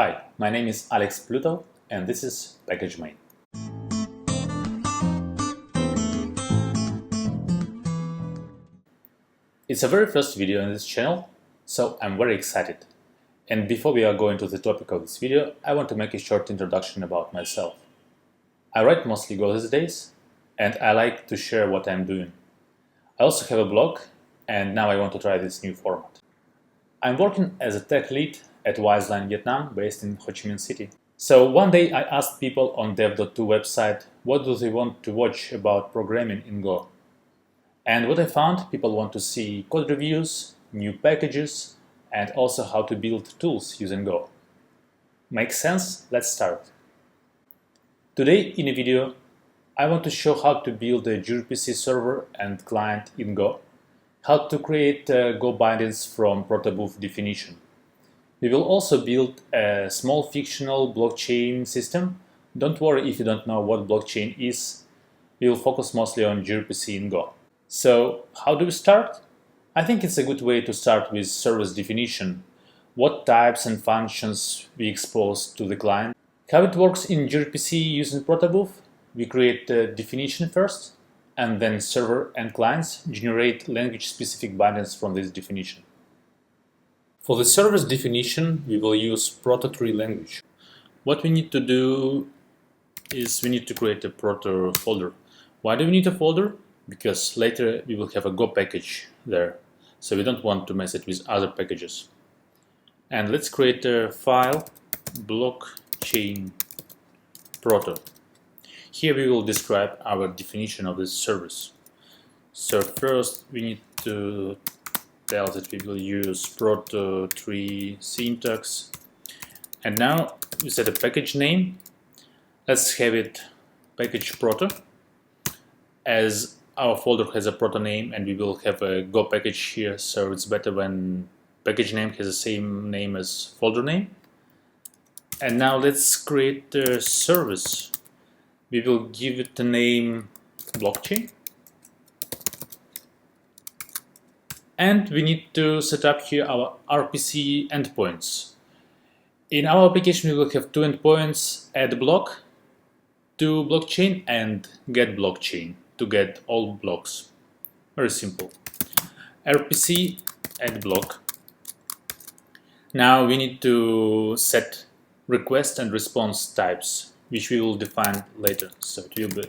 Hi, my name is Alex Pluto and this is packagemain. It's a very first video in this channel, so I'm very excited. And before we are going to the topic of this video, I want to make a short introduction about myself. I write mostly Go these days, and I like to share what I'm doing. I also have a blog, and now I want to try this new format. I'm working as a tech lead at Wiseline Vietnam, based in Ho Chi Minh City. So one day I asked people on dev.to website what do they want to watch about programming in Go. And what I found, people want to see code reviews, new packages, and also how to build tools using Go. Makes sense? Let's start. Today in a video, I want to show how to build a gRPC server and client in Go, how to create Go bindings from protobuf definition. We will also build a small fictional blockchain system. Don't worry if you don't know what blockchain is. We will focus mostly on gRPC in Go. So how do we start? I think it's a good way to start with service definition. What types and functions we expose to the client. How it works in gRPC using protobuf. We create the definition first, and then server and clients generate language-specific bindings from this definition. For the service definition, we will use proto-tree language. What we need to do is we need to create a proto folder. Why do we need a folder? Because later we will have a Go package there, so we don't want to mess it with other packages. And let's create a file blockchain proto. Here we will describe our definition of this service. So first we need to tell that we will use proto-tree syntax. And now we set a package name. Let's have it package proto, as our folder has a proto name and we will have a Go package here, so it's better when package name has the same name as folder name. And now let's create a service. We will give it the name blockchain. And we need to set up here our RPC endpoints. In our application, we will have two endpoints: add block to blockchain and get blockchain to get all blocks. Very simple. RPC add block. Now we need to set request and response types, which we will define later. So it will be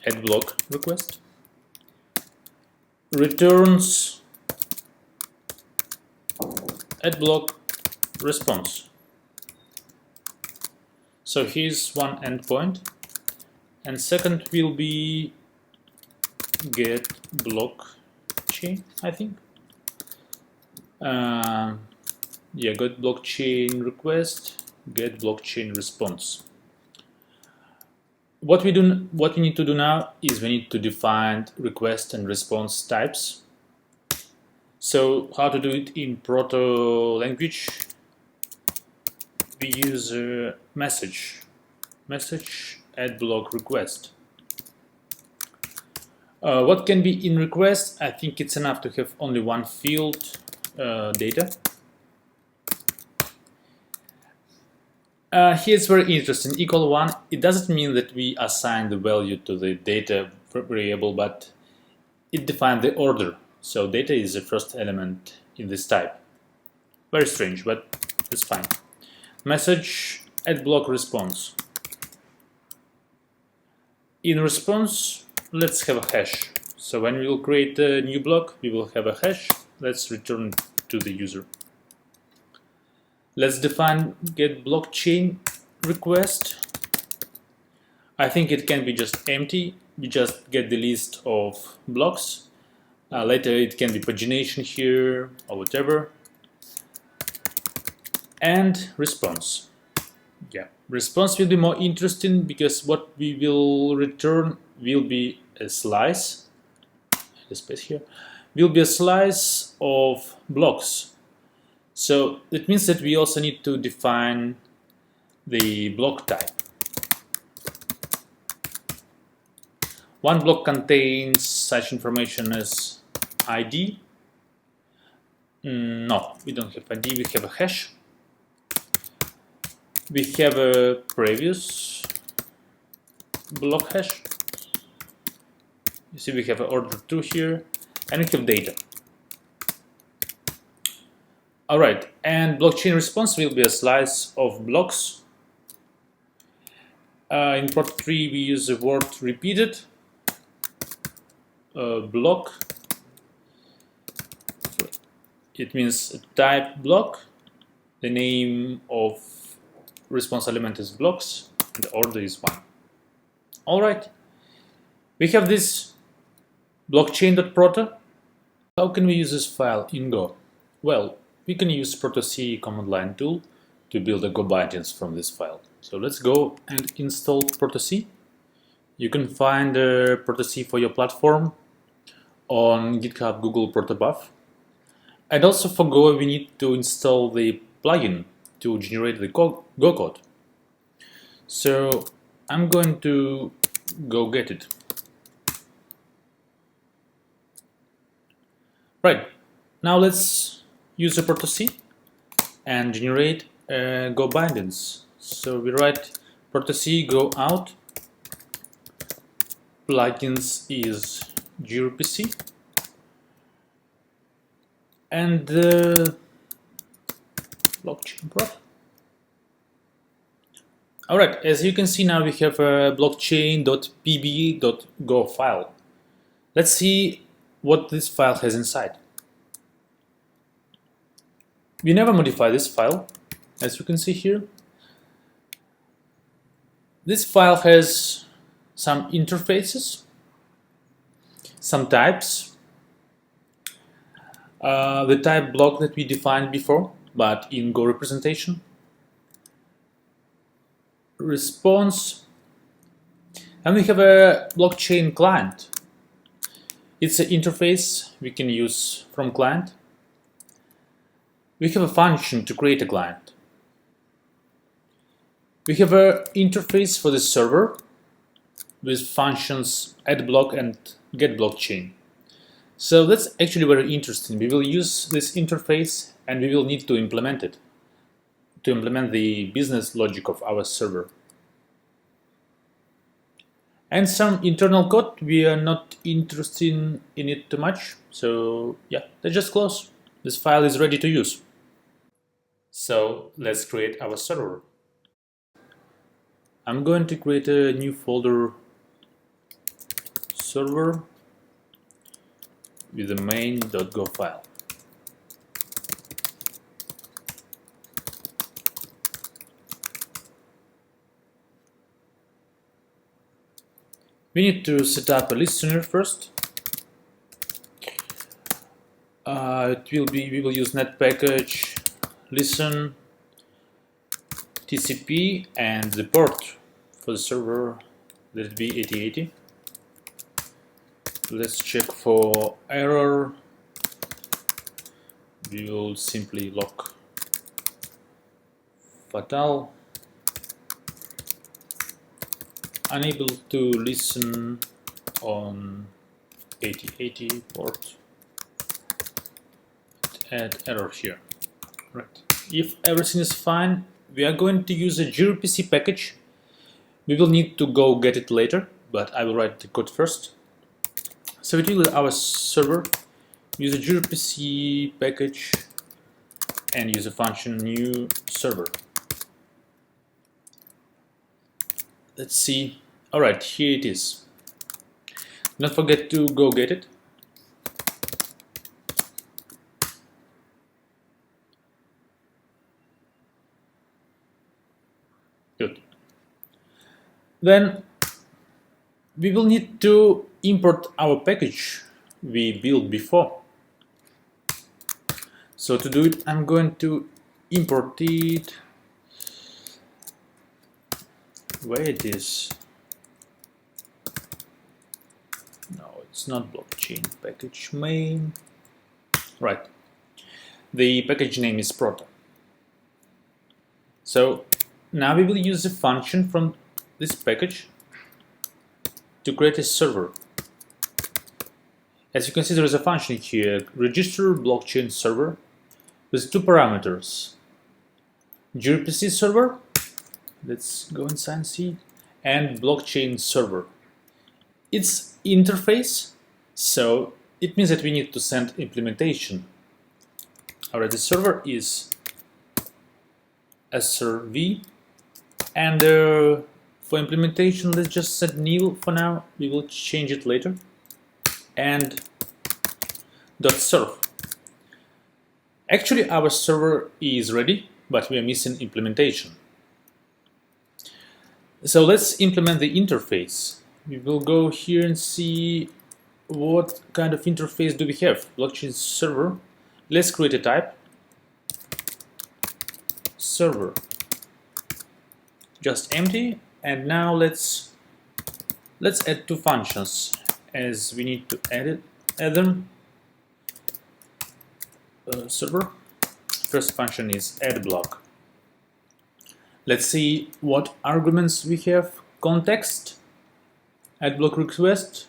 add block request, returns add block response. So here's one endpoint, and second will be get blockchain, I think. Get blockchain request, get blockchain response. What we need to do now is we need to define request and response types. So how to do it in proto language? We use a message add block request. What can be in request? I think it's enough to have only one field, data. Here it's very interesting. Equal one. It doesn't mean that we assign the value to the data variable, but it defines the order. So data is the first element in this type. Very strange, but it's fine. Message add block response. In response, let's have a hash. So when we will create a new block, we will have a hash. Let's return to the user. Let's define get blockchain request. I think it can be just empty. You just get the list of blocks. Later it can be pagination here or whatever. And response. Yeah, response will be more interesting because what we will return will be a slice. The space here will be a slice of blocks. So that means that we also need to define the block type. One block contains such information as ID. No, we don't have ID, we have a hash. We have a previous block hash. You see we have an order 2 here, and we have data. Alright, and blockchain response will be a slice of blocks. In prot 3 we use the word repeated, block. It means type block. The name of response element is blocks, and the order is 1. Alright, we have this blockchain.proto. How can we use this file in Go? Well, we can use proto-c command line tool to build a Go bindings from this file. So let's go and install proto-c. You can find proto-c for your platform on GitHub Google protobuf. And also for Go we need to install the plugin to generate the Go code. So I'm going to go get it. Right, now let's use the proto-c and generate Go bindings. So we write proto-c go out, plugins is gRPC, and blockchain proto. Alright, as you can see now we have a blockchain.pb.go file. Let's see what this file has inside. We never modify this file, as you can see here. This file has some interfaces, some types, the type block that we defined before, but in Go representation, response, and we have a blockchain client. It's an interface we can use from client. We have a function to create a client. We have an interface for the server with functions addBlock and getBlockchain. So that's actually very interesting. We will use this interface and we will need to implement it, to implement the business logic of our server. And some internal code, we are not interested in it too much. So yeah, let's just close. This file is ready to use. So let's create our server. I'm going to create a new folder, server, with the main.go file. We need to set up a listener first. We will use net package listen TCP and the port for the server, let it be 8080. Let's check for error. We will simply log fatal, unable to listen on 8080 port, add error here. Right. If everything is fine, we are going to use a gRPC package. We will need to go get it later, but I will write the code first. So we deal with our server, use a gRPC package and use a function new server. Let's see. Alright, here it is. Don't forget to go get it. Good. Then we will need to import our package we built before. So to do it, I'm going to import it. Where it is? No, it's not blockchain package main. Right. The package name is proto. So now we will use a function from this package to create a server. As you can see, there is a function here, register blockchain server, with two parameters, gRPC server Let's go inside and see. And blockchain server. It's interface, so it means that we need to send implementation. Alright, the server is srv, and for implementation, let's just set nil for now. We will change it later. And .serve. Actually, our server is ready, but we are missing implementation. So let's implement the interface. We will go here and see what kind of interface do we have. Blockchain server. Let's create a type. Server. Just empty. And now let's add two functions, as we need to add them. Server. First function is add block. Let's see what arguments we have. Context, add block request,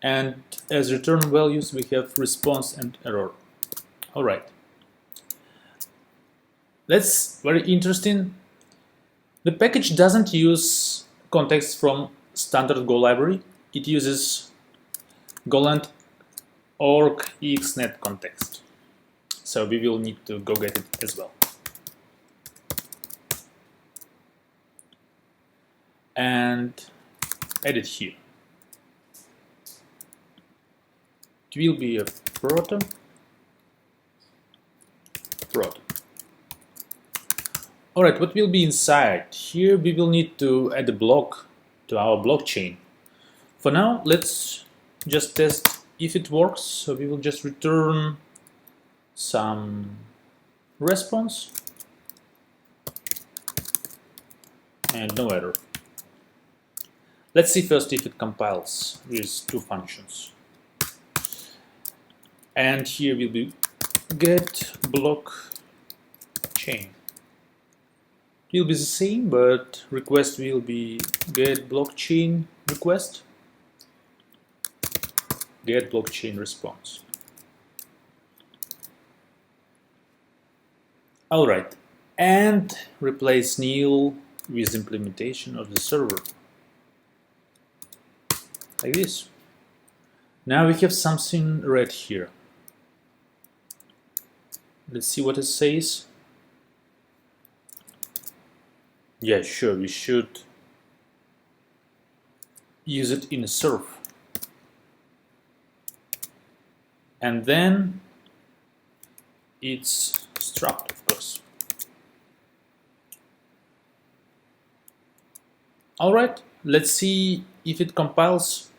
and as return values we have response and error. Alright. That's very interesting. The package doesn't use context from standard Go library. It uses Golang org exnet context. So we will need to go get it as well. And add it here. It will be a proto. Alright, what will be inside? Here we will need to add a block to our blockchain. For now, let's just test if it works. So we will just return some response and no error. Let's see first if it compiles with two functions. And here will be get block chain. It will be the same, but request will be get blockchain request, get blockchain response. Alright, and replace nil with implementation of the server. Like this. Now we have something red here. Let's see what it says. Yeah, sure, we should use it in a serve. And then it's struct, of course. Alright, let's see if it compiles.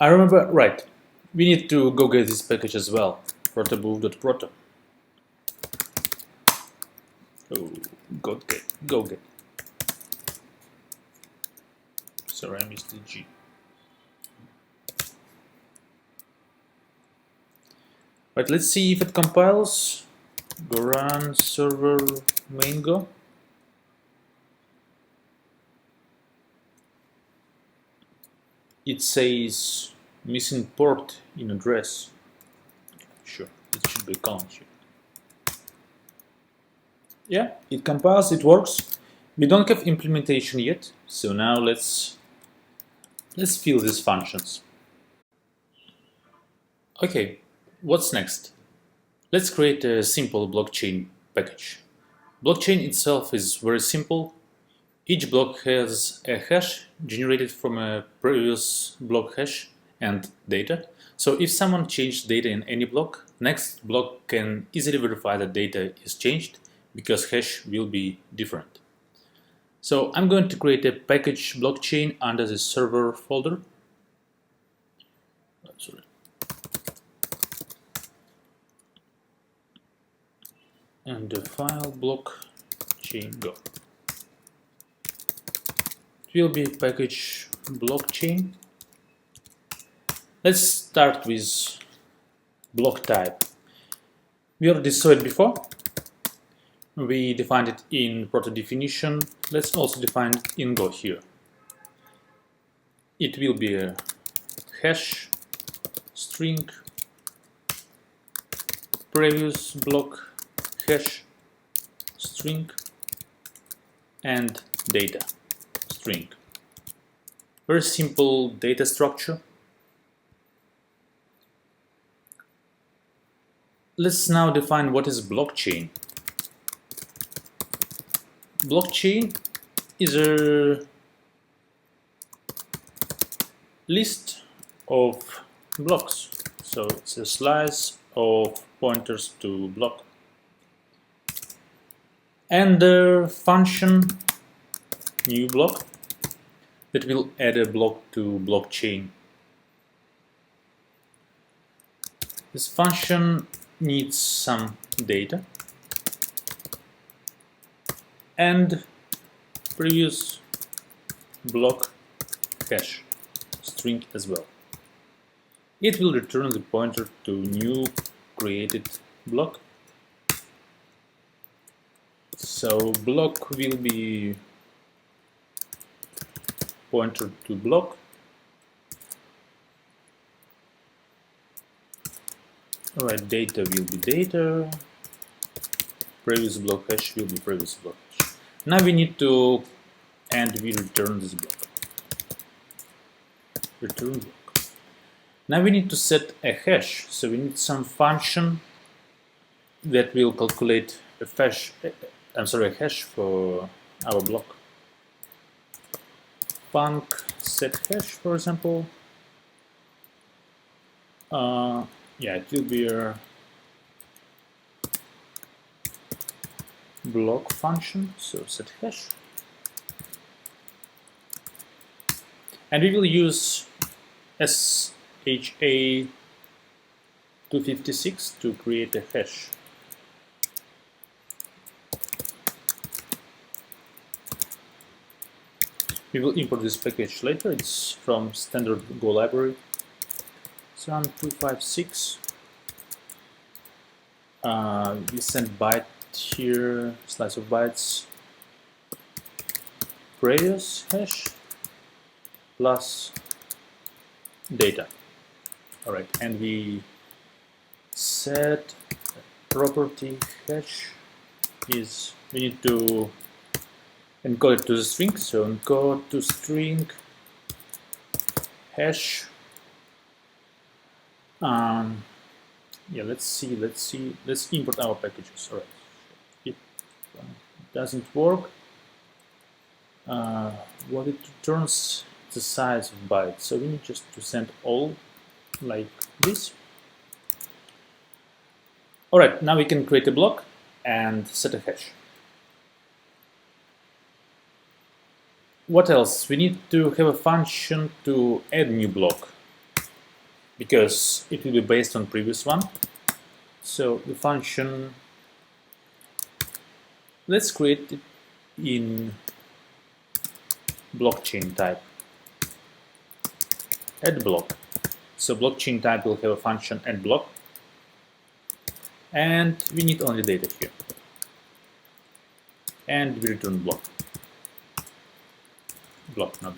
I remember, right, we need to go get this package as well, protobuf.proto. Oh, go get. Sorry, I missed the G. Right, let's see if it compiles. Go run server main go. It says missing port in address. Sure, it should be count here. Yeah, it compiles, it works. We don't have implementation yet, so now let's fill these functions. Okay, what's next? Let's create a simple blockchain package. Blockchain itself is very simple. Each block has a hash generated from a previous block hash and data. So if someone changed data in any block, next block can easily verify that data is changed, because hash will be different. So I'm going to create a package blockchain under the server folder. Sorry. And the file blockchain go. It will be package blockchain. Let's start with block type. We already saw it before. We defined it in proto definition. Let's also define it in Go here. It will be a hash string previous block hash string and data string. Very simple data structure. Let's now define what is blockchain. Blockchain is a list of blocks. So it's a slice of pointers to block. And the function new block that will add a block to blockchain. This function needs some data and previous block hash string as well. It will return the pointer to new created block. So block will be pointer to block. Alright, data will be data. Previous block hash will be previous block hash. Now we need to, and we return this block. Return block. Now we need to set a hash. So we need some function that will calculate a hash. A hash for our block. Func set hash, for example. Yeah, it will be a block function, so set hash. And we will use SHA-256 to create a hash. We will import this package later. It's from standard Go library. 256. We send byte here, slice of bytes, previous hash plus data. Alright, and we set property hash is, we need to encode it to the string, so encode to string hash. Yeah, let's import our packages. All right, it doesn't work. What it returns the size of bytes, so we need just to send all like this. All right, now we can create a block and set a hash. What else? We need to have a function to add new block, because it will be based on previous one. So the function, let's create it in blockchain type. Add block. So blockchain type will have a function add block, and we need only data here. And we return block. Block, not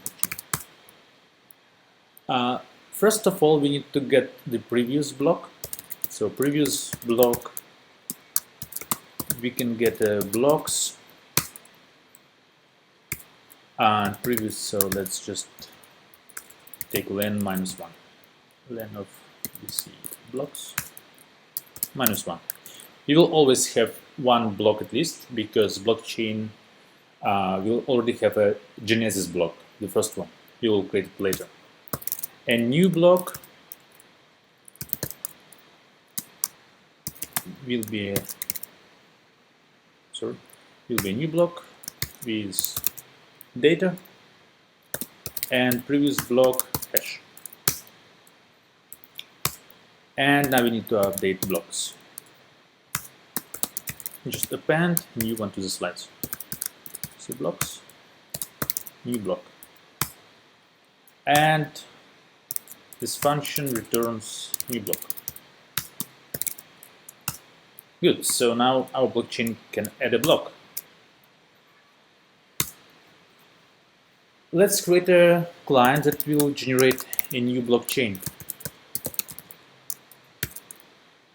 blockchain. First of all, we need to get the previous block. So previous block, we can get blocks and previous. So let's just take len -1, len of BC blocks -1. You will always have one block at least, because blockchain will already have a genesis block, the first one. You will create it later. A new block will be a new block with data and previous block hash. And now we need to update blocks. Just append new one to the slice. So blocks, new block, and this function returns new block. Good, so now our blockchain can add a block. Let's create a client that will generate a new blockchain.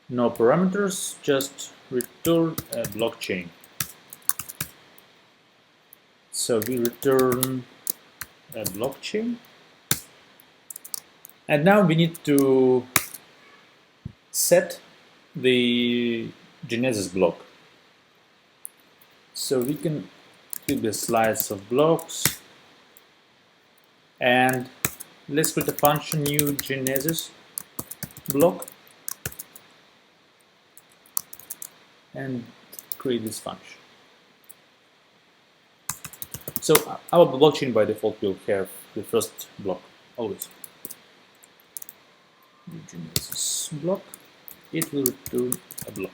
No parameters, just return a blockchain. So we return a blockchain. And now we need to set the genesis block. So we can give a slice of blocks, and let's create a function new genesis block and create this function. So our blockchain by default will have the first block always. New genesis block, it will return a block.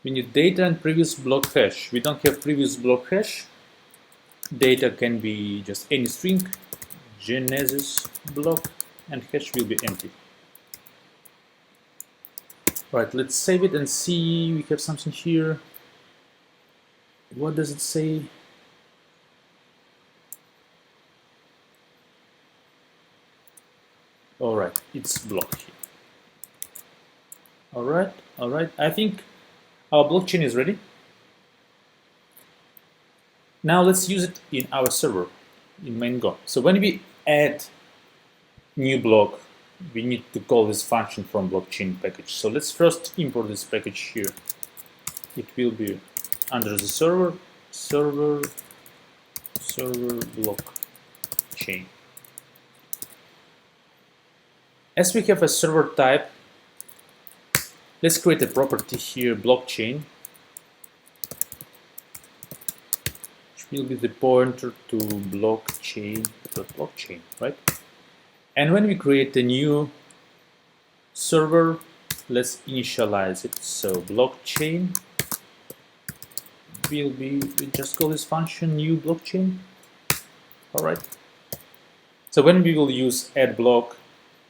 We need data and previous block hash. We don't have previous block hash. Data can be just any string, genesis block, and hash will be empty. Right, let's save it and see. We have something here. What does it say? All right, it's blocked here. All right. I think our blockchain is ready. Now let's use it in our server, in main Go. So when we add new block, we need to call this function from blockchain package. So let's first import this package here. It will be under the server blockchain. As we have a server type, let's create a property here, blockchain, which will be the pointer to blockchain, right? And when we create a new server, let's initialize it. So blockchain will be, we just call this function new blockchain. All right. So when we will use add block,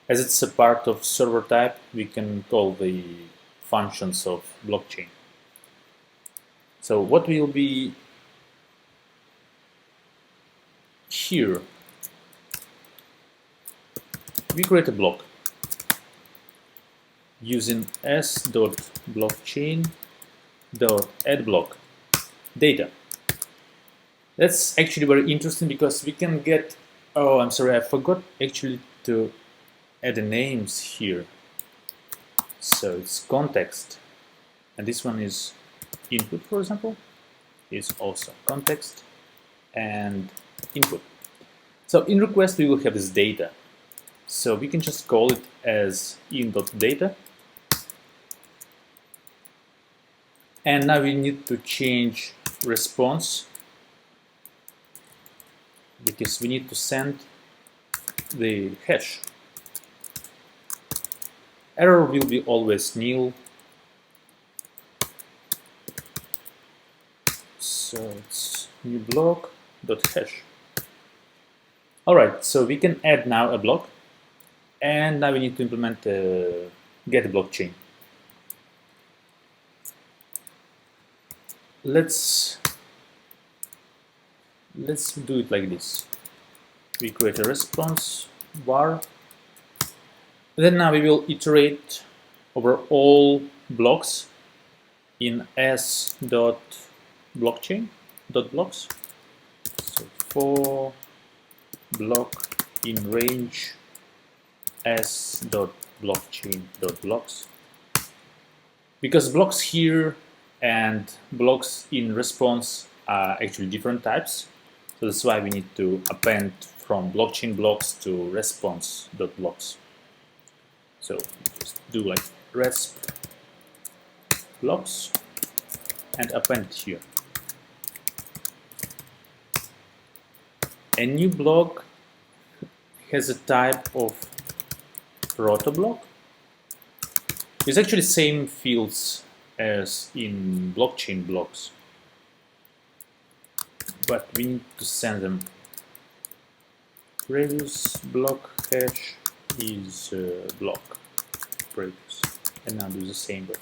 as it's a part of server type, we can call the functions of blockchain. So what will be here? We create a block using s.blockchain.addBlock data. That's actually very interesting because we can get, oh, I'm sorry, I forgot actually to add the names here. So it's context, and this one is input, for example, is also context and input. So in request we will have this data. So we can just call it as in.data. And now we need to change response because we need to send the hash. Error will be always nil. So it's new block dot hash. All right, so we can add now a block, and now we need to implement get blockchain. Let's do it like this. We create a response var. Then now we will iterate over all blocks in s.blockchain.blocks. So for block in range s.blockchain.blocks. Because blocks here and blocks in response are actually different types. So that's why we need to append from blockchain blocks to response.blocks. So just do like resp blocks and append here. A new block has a type of protoblock. It's actually same fields as in blockchain blocks, but we need to send them. Previous block hash is block previous, and now do the same, but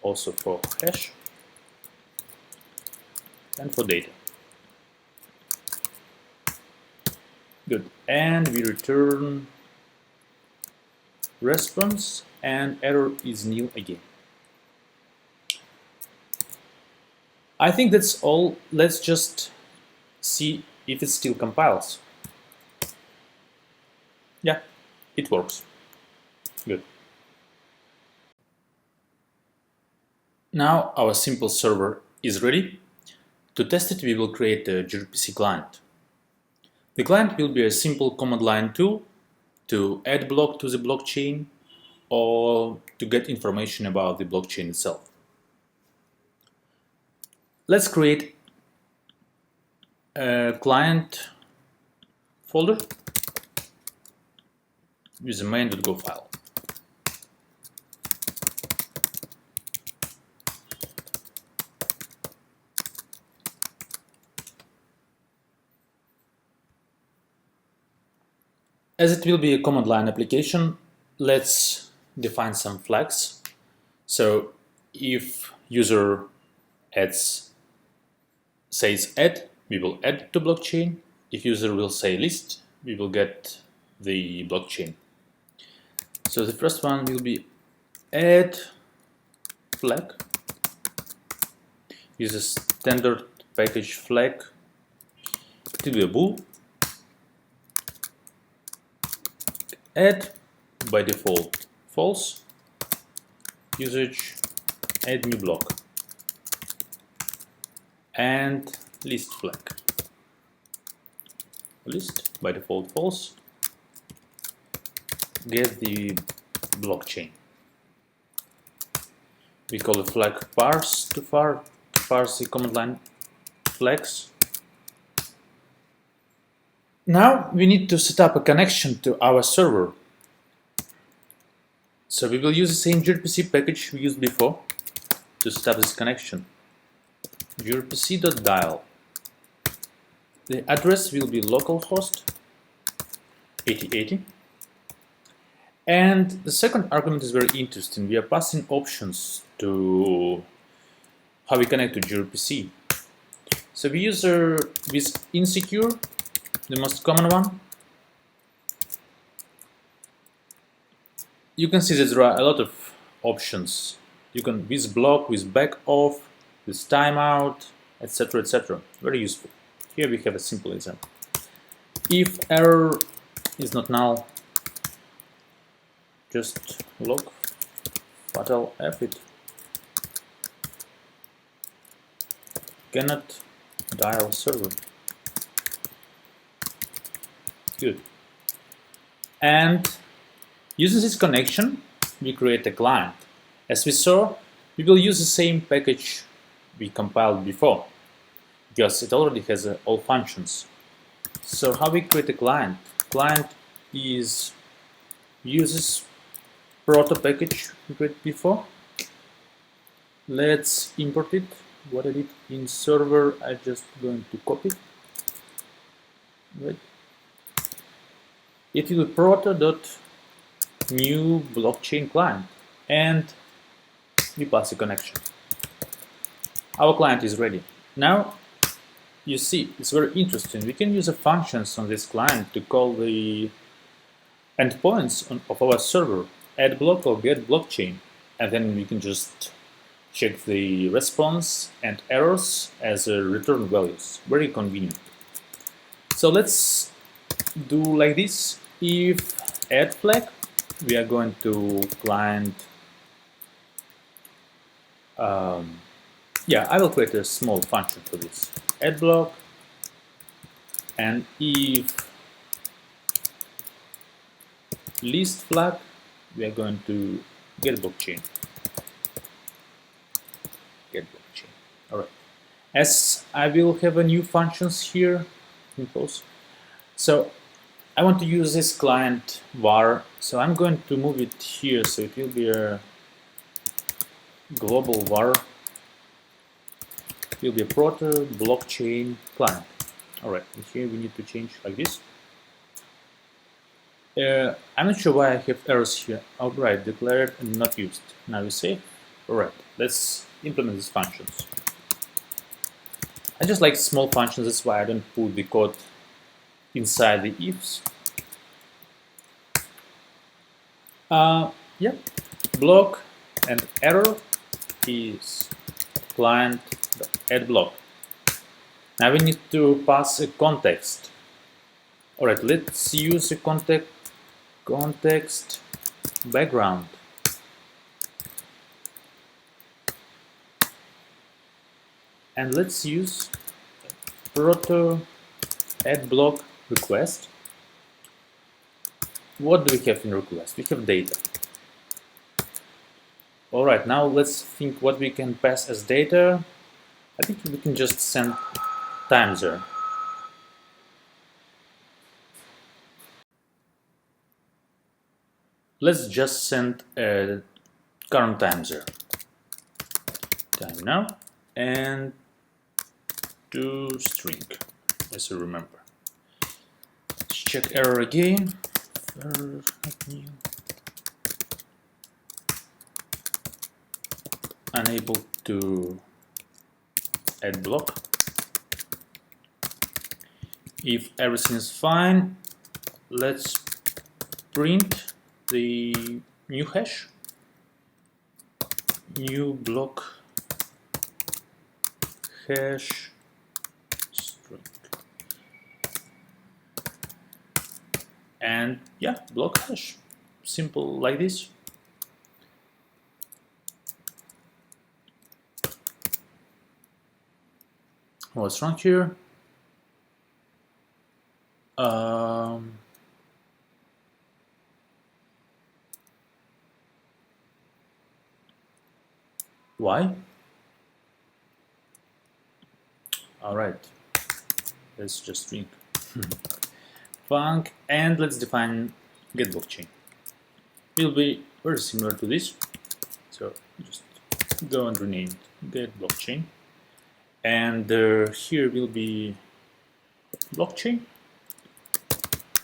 also for hash and for data. Good, and we return response and error is nil again. I think that's all. Let's just see if it still compiles. Yeah, it works. Good. Now our simple server is ready. To test it, we will create a gRPC client. The client will be a simple command line tool to add block to the blockchain or to get information about the blockchain itself. Let's create a client folder with a main.go file. As it will be a command line application, let's define some flags. So if user says add, we will add to blockchain. If user will say list, we will get the blockchain. So the first one will be add flag. Use a standard package flag. It will be a bool. Add by default false. Usage add new block. And list flag. List by default false. Get the blockchain. We call the flag parse to parse the command line flags. Now we need to set up a connection to our server. So we will use the same gRPC package we used before to set up this connection. gRPC.dial. The address will be localhost 8080. And the second argument is very interesting. We are passing options to how we connect to gRPC. So we use with insecure, the most common one. You can see that there are a lot of options. You can with block, with back off, with timeout, etc., etc. Very useful. Here we have a simple example. If error is not null, just log fatal F it. Cannot dial server. Good. And using this connection, we create a client. As we saw, we will use the same package we compiled before, because it already has all functions. So how we create a client? Client uses proto package we created before. Let's import it. What I did in server, I'm just going to copy. Right. It will be proto.new blockchain client, and we pass a connection. Our client is ready. Now you see, it's very interesting. We can use the functions on this client to call the endpoints of our server, add block or get blockchain, and then we can just check the response and errors as return values. Very convenient. So let's do like this. If add flag, we are going to client. Yeah, I will create a small function for this. Add block, and if list flag, we are going to get blockchain. Get blockchain. All right. As I will have a new functions here in post. So I want to use this client var. So I'm going to move it here. So it will be a global var. It will be a proto blockchain client. All right. And here we need to change like this. I'm not sure why I have errors here. All right, declared and not used. Now we save. All right, let's implement these functions. I just like small functions, that's why I don't put the code inside the ifs. Yeah, block, and error is client.addBlock. Now we need to pass a context. Alright, let's use a context background. And let's use proto addBlock request. What do we have in request? We have data. Alright, now let's think what we can pass as data. I think we can just send time zero. Let's just send a current time zero. Time now and to string, as you remember. Let's check error again. Unable to add block. If everything is fine, let's print the new hash, new block hash string, and yeah, block hash, simple like this. What's wrong here? Why? Alright, let's just string func, and let's define get blockchain. Will be very similar to this, so just go and rename get blockchain, and here will be blockchain.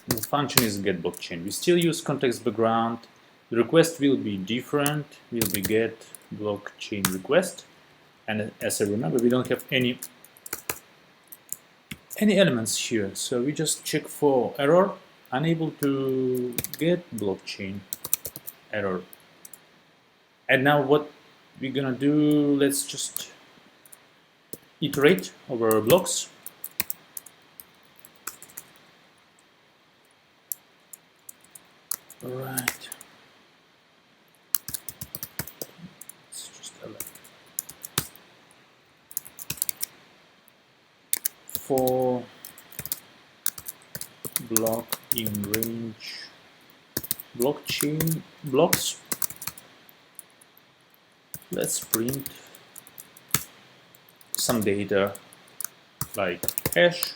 The function is get blockchain. We still use context background. The request will be different, will be get blockchain request, and as I remember, we don't have any elements here, so we just check for error, unable to get blockchain error. And now what we're gonna do, let's just iterate over blocks. Alright, let's just for block in range blockchain blocks, let's print some data like hash,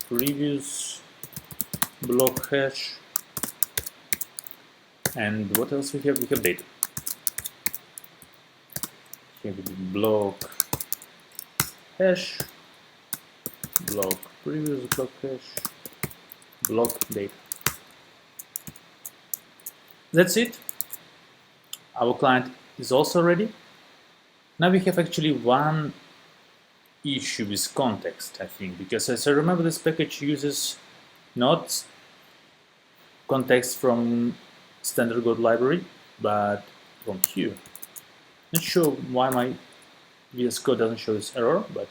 previous block hash, and what else we have? We have data. Here we do block hash, block previous block hash, block data. That's it. Our client is also ready. Now we have actually one issue with context, I think, because as I remember, this package uses not context from standard code library, but from here. Not sure why my VS Code doesn't show this error, but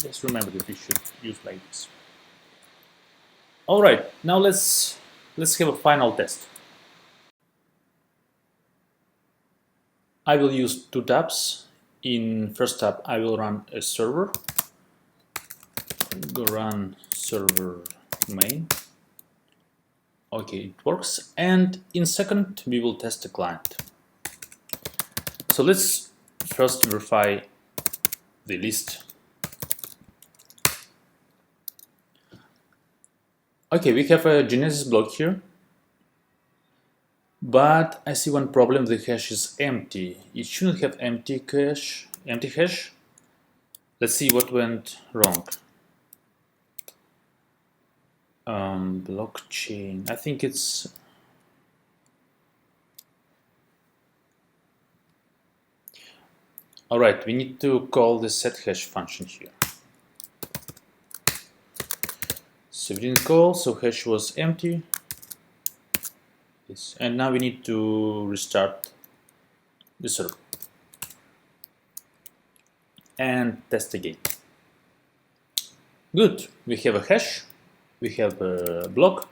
just remember that we should use like this. All right, now let's have a final test. I will use two tabs. In first tab, I will run a server. Go run server main. Okay, it works. And in second, we will test the client. So let's first verify the list. Okay, we have a Genesis block here, but I see one problem. The hash is empty. It shouldn't have empty hash. Let's see what went wrong. Blockchain. I think it's all right. We need to call the setHash function here. So we didn't call, so hash was empty. Yes. And now we need to restart the server and test again. Good, we have a hash, we have a block.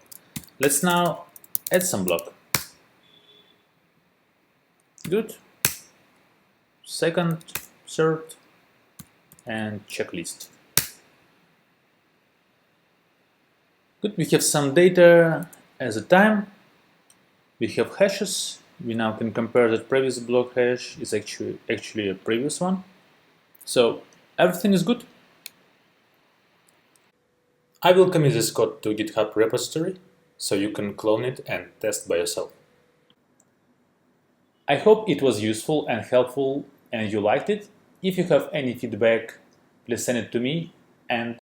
Let's now add some block. Good. Second, third, and checklist. Good, we have some data as a time. We have hashes. We now can compare that previous block hash is actually a previous one. So everything is good. I will commit this code to GitHub repository so you can clone it and test by yourself. I hope it was useful and helpful and you liked it. If you have any feedback, please send it to me and